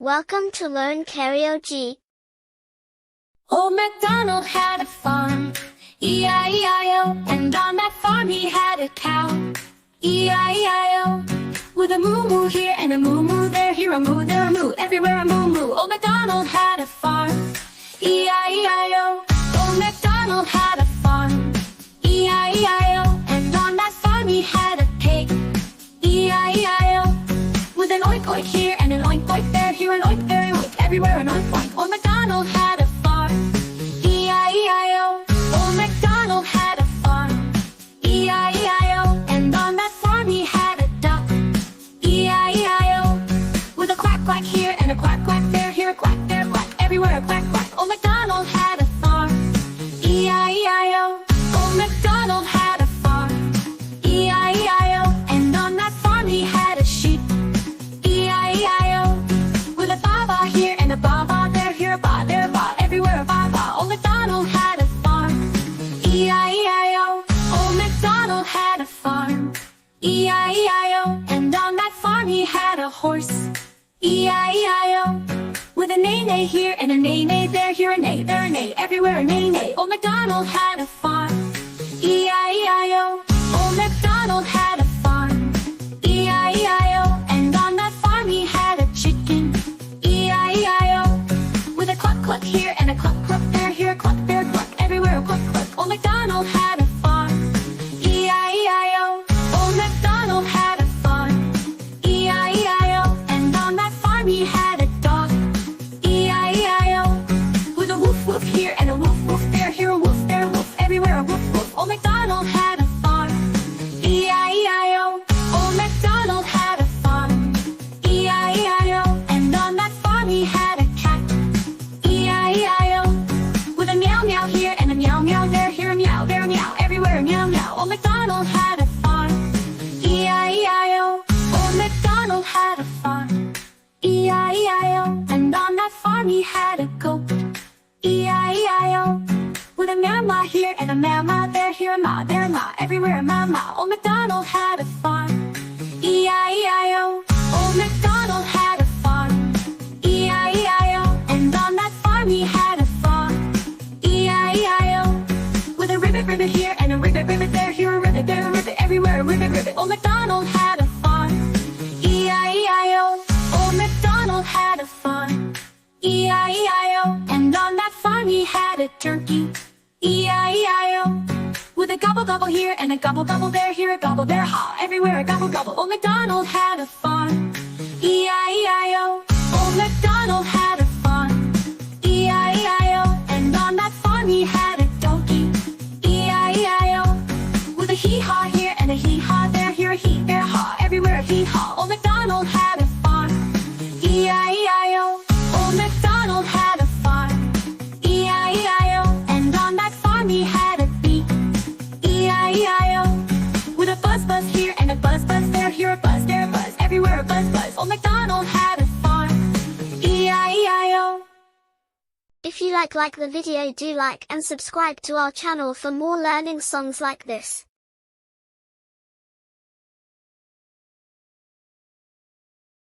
Welcome to Learn Karaoke. Old MacDonald had a farm, E-I-E-I-O, and on that farm he had a cow, E-I-E-I-O. With a moo moo here and a moo moo there, here a moo, there a moo, everywhere a moo moo. Old MacDonald had a farm, E-I-E-I-O. Old MacDonald had a farm, E-I-E-I-O, and on that farm he had a pig, E-I-E-I-O. With an oink oink here and an oink oink there, here an oink, there an oink, everywhere an oink oink. Old MacDonald had a farm, E-I-E-I-O. Old MacDonald had a farm, E-I-E-I-O, and on that farm he had a duck, E-I-E-I-O. With a quack quack here and a quack quack there, here a quack, there a quack, everywhere a quack quack. Old MacDonald had a farm, E-I-E-I-O. Old MacDonald had a farm, E-I-E-I-O, and on that farm he had a sheep, E-I-E-I-O. With a ba-ba here and a ba-ba there, here a ba, there a ba, everywhere a ba-ba. Old MacDonald had a farm, E-I-E-I-O. Old MacDonald had a farm, E-I-E-I-O, and on that farm he had a horse, E-I-E-I-O. With a neigh-neigh here and a neigh-neigh there, here a neigh, there a neigh, everywhere a neigh-neigh. Old MacDonald had a farm, E-I-E-I-O. Old MacDonald had a farm, E-I-E-I-O, and on that farm he had a chicken, E-I-E-I-O. With a cluck cluck here and a cluck cluck there, here a cluck, there a cluck, everywhere a cluck cluck. Old MacDonald had a farm, E-I-E-I-O. Old MacDonald had a farm, E-I-E-I-O, and on that farm he had a dog, E-I-E-I-O. With a woof woof here and a woof woof there, here a woof, there a woof, everywhere a woof woof. Old MacDonald had a farm, E-I-E-I-O. Old MacDonald had a farm, E-I-E-I-O, and on that farm he had a cat, E-I-E-I-O. With a meow meow here and a meow meow there, here a meow, there a meow, everywhere a meow meow. Old MacDonald had a farm, E-I-E-I-O. Old MacDonald had a farm, E-I-E-I-O, and on that farm he had a goat, E-I-E-I-O. With a ma here and a ma there, here a ma, there a ma, everywhere a ma. Old MacDonald had a farm, E-I-E-I-O. Old MacDonald had a farm, E-I-E-I-O, and on that farm he had a frog, E-I-E-I-O. With a ribbit ribbit here and a ribbit ribbit there, here a ribbit, there a ribbit, everywhere a ribbit ribbit. Old MacDonald had a farm, E-I-E-I-O. Old MacDonald had a farm, E-I-E-I-O, and on that farm he had a turkey, E-I-E-I-O. With a gobble gobble here and a gobble gobble there, here a gobble, there ha, everywhere a gobble gobble. Old MacDonald had a farm, E-I-E-I-O. Old MacDonald had a farm, E-I-E-I-O, and on that farm he had a donkey, E-I-E-I-O. With a hee-haw here and a hee-haw there, here a hee, there a haw, everywhere a hee-haw. Old MacDonald had a farm, E-I-E-I-O. Old MacDonald had a farm, E-I-E-I-O, and on that farm he had a bee, E-I-E-I-O. With a buzz buzz here and a buzz buzz there, here a buzz, there a buzz, everywhere a buzz buzz. Old MacDonald had a farm, E-I-E-I-O. If you like the video, do like and subscribe to our channel for more learning songs like this.